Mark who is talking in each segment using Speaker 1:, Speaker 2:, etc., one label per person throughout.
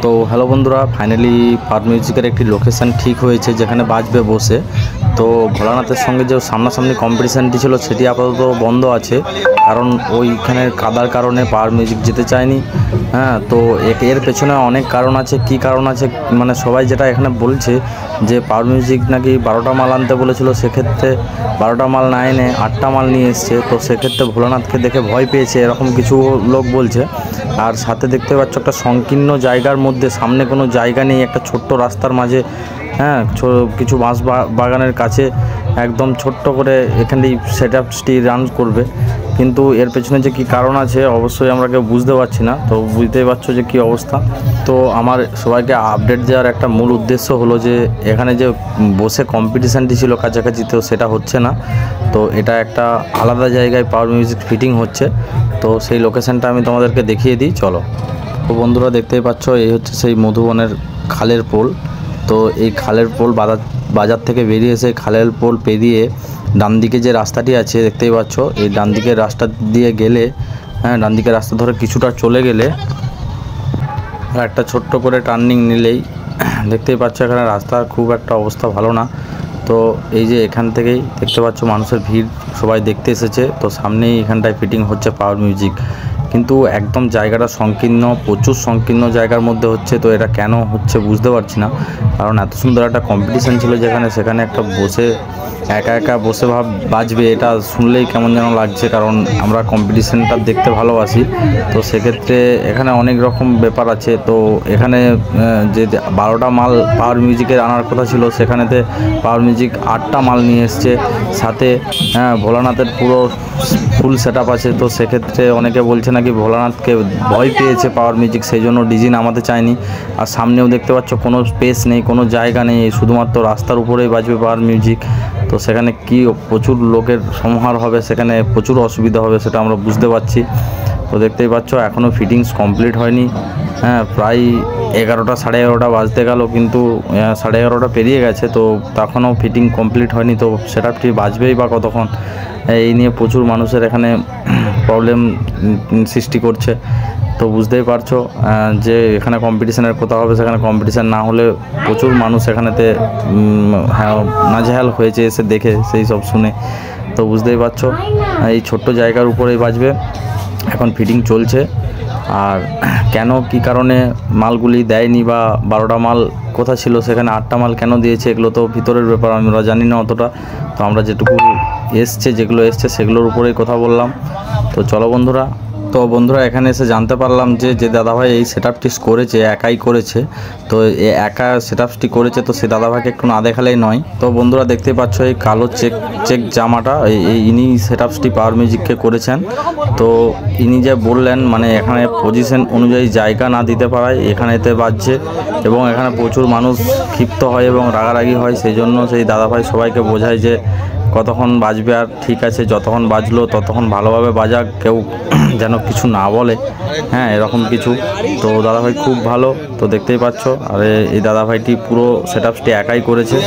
Speaker 1: তো হ্যালো বন্ধুরা, ফাইনালি পাওয়ার মিউজিকের একটি লোকেশান ঠিক হয়েছে যেখানে বাজবে বসে। তো ভোলানাথের সঙ্গে যে সামনাসামনি কম্পিটিশানটি ছিল সেটি আপাতত বন্ধ আছে, কারণ ওইখানের কাদার কারণে পাওয়ার মিউজিক যেতে চায়নি। হ্যাঁ, তো এর পেছনে অনেক কারণ আছে। কি কারণ আছে মানে সবাই যেটা এখানে বলছে যে পাওয়ার মিউজিক নাকি 12টা মাল আনতে বলেছিল, সেক্ষেত্রে 12টা মাল না এনে 8টা মাল নিয়ে এসছে। তো সেক্ষেত্রে ভোলানাথকে দেখে ভয় পেয়েছে, এরকম কিছু লোক বলছে। আর সাথে দেখতে পাচ্ছ একটা সংকীর্ণ জায়গার মধ্যে, সামনে কোনো জায়গা নেই, একটা ছোট্ট রাস্তার মাঝে, হ্যাঁ কিছু বাঁশ বাগানের কাছে একদম ছোট্ট করে এখানেই সেট আপটি রান করবে। কিন্তু এর পেছনে যে কী কারণ আছে অবশ্যই আমরা কেউ বুঝতে পারছি না। তো বুঝতেই পারছো যে কী অবস্থা। তো আমার সবাইকে আপডেট দেওয়ার একটা মূল উদ্দেশ্য হলো যে এখানে যে বসে কম্পিটিশানটি ছিল কাছাকাছি, তো সেটা হচ্ছে না। তো এটা একটা আলাদা জায়গায় পাওয়ার মিউজিক ফিটিং হচ্ছে। তো সেই লোকেশানটা আমি তোমাদেরকে দেখিয়ে দিই, চলো। তো বন্ধুরা দেখতেই পাচ্ছ, এই হচ্ছে সেই মধুবনের খালের পোল। তো এই খালের পোল বাজার থেকে বেরিয়ে এসে খালের পোল পেরিয়ে ডান দিকে যে রাস্তাটি আছে দেখতেই পাচ্ছ, এই ডান দিকের রাস্তা দিয়ে গেলে, হ্যাঁ ডান দিকের রাস্তা ধরে কিছুটা চলে গেলে একটা ছোট্ট করে টার্নিং নিলেই দেখতেই পাচ্ছ এখানে রাস্তার খুব একটা অবস্থা ভালো না। তো এই যে এখান থেকেই দেখতে পাচ্ছ মানুষের ভিড়, সবাই দেখতে এসেছে। তো সামনেই এখানটায় ফিটিং হচ্ছে পাওয়ার মিউজিক, কিন্তু একদম জায়গাটা সংকীর্ণ, প্রচুর সংকীর্ণ জায়গার মধ্যে হচ্ছে। তো এটা কেন হচ্ছে বুঝতে পারছি না, কারণ এত সুন্দর একটা কম্পিটিশান ছিল যেখানে, সেখানে একটা বসে একা একা বসে বাজবে, এটা শুনলেই কেমন যেন লাগছে। কারণ আমরা কম্পিটিশানটা দেখতে ভালোবাসি, তো সেক্ষেত্রে এখানে অনেক রকম ব্যাপার আছে। তো এখানে যে 12টা মাল পাওয়ার মিউজিকের আনার কথা ছিল, সেখানেতে পাওয়ার মিউজিক 8টা মাল নিয়ে এসছে। সাথে ভোলানাথের পুরো ফুল সেট আপ আছে। তো সেক্ষেত্রে অনেকে বলছে নাকি ভোলানাথকে ভয় পেয়েছে পাওয়ার মিউজিক, সেই জন্য ডিজি নামাতে চায়নি। আর সামনেও দেখতে পাচ্ছ কোনো স্পেস নেই, কোনো জায়গা নেই, শুধুমাত্র রাস্তার উপরেই বাজবে পাওয়ার মিউজিক। তো সেখানে কি প্রচুর লোকের সমাহার হবে, সেখানে প্রচুর অসুবিধা হবে, সেটা আমরা বুঝতে পারছি। তো দেখতেই পাচ্ছ এখনও ফিটিংস কমপ্লিট হয়নি। হ্যাঁ, প্রায় 11টা 11:30 বাজতে গেল, কিন্তু 11:30 পেরিয়ে গেছে। তো তখনও ফিটিং কমপ্লিট হয়নি। তো সেটা ঠিক বাজবেই বা কতক্ষণ, এই নিয়ে প্রচুর মানুষের এখানে প্রবলেম সৃষ্টি করছে। তো বুঝতেই পারছো যে এখানে কম্পিটিশানের কথা হবে, সেখানে কম্পিটিশান না হলে প্রচুর মানুষ এখানেতে নাজেহাল হয়েছে এসে দেখে, সেই সব শুনে। তো বুঝতেই পারছো এই ছোট্ট জায়গার উপরেই বাজবে, এখন ফিটিং চলছে। আর কেন কি কারণে মালগুলি দেয়নি বা 12টা মাল কোথা ছিল সেখানে 8টা মাল কেন দিয়েছে, এগুলো তো ভিতরের ব্যাপার, আমরা জানি না অতটা। তো আমরা যেটুকু যেগুলো এসছে সেগুলোর উপরেই কথা বললাম। তো চলো বন্ধুরা। তো বন্ধুরা এখানে এসে জানতে পারলাম যে দাদাভাই এই সেট আপটি করেছে, একাই করেছে। তো একা সেট আপটি করেছে, তো সে দাদাভাইকে একটু না দেখালেই নয়। তো বন্ধুরা দেখতে পাচ্ছ এই কালো চেক জামাটা, ইনি সেট আপটি পাওয়ার মিউজিককে করেছেন। তো ইনি যে বললেন মানে এখানে পজিশন অনুযায়ী জায়গা না দিতে পারায় এখানেতে বাজছে, এবং এখানে প্রচুর মানুষ ক্ষিপ্ত হয় এবং রাগারাগি হয়। সেই জন্য সেই দাদাভাই সবাইকে বোঝায় যে কতক্ষণ বাজবে, আর ঠিক আছে যতক্ষণ বাজলো ততক্ষণ ভালোভাবে বাজাক, কেউ যেন কিছু না বলে, হ্যাঁ এরকম কিছু। তো দাদাভাই খুব ভালো, তো দেখতেই পাচ্ছ। আর এই দাদাভাইটি পুরো সেট আপটি একাই করেছে।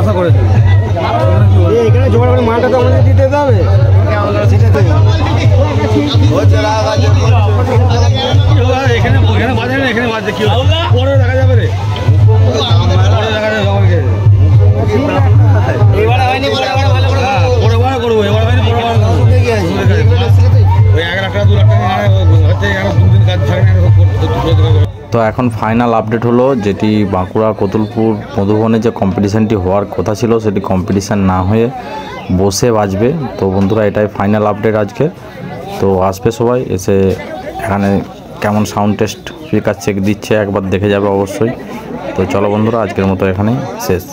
Speaker 2: আশা করেছি এখানে জোগাড় করে মালটা তো আমাদের দিতে হবে। এখানে বাজে না, এখানে বাজে কি পরে দেখা যাবে রে, পরে দেখা যাবে আমাকে। এবারে হয়নি, পরে বার করবো, এবার হয়নি পরে বার করবো। ওই 1 লাখ টাকা 2 লাখ টাকা হচ্ছে, 2 দিন কাজ থাকে না।
Speaker 1: তো এখন ফাইনাল আপডেট হলো, যেটি বাঁকুড়া কতুলপুর মধুবনে যে কম্পিটিশানটি হওয়ার কথা ছিল সেটি কম্পিটিশান না হয়ে বসে বাজবে। তো বন্ধুরা এটাই ফাইনাল আপডেট আজকে। তো আসবে সবাই, এসে এখানে কেমন সাউন্ড টেস্ট স্পিকার চেক দিচ্ছে একবার দেখে যাবে অবশ্যই। তো চলো বন্ধুরা, আজকের মতো এখানেই শেষ।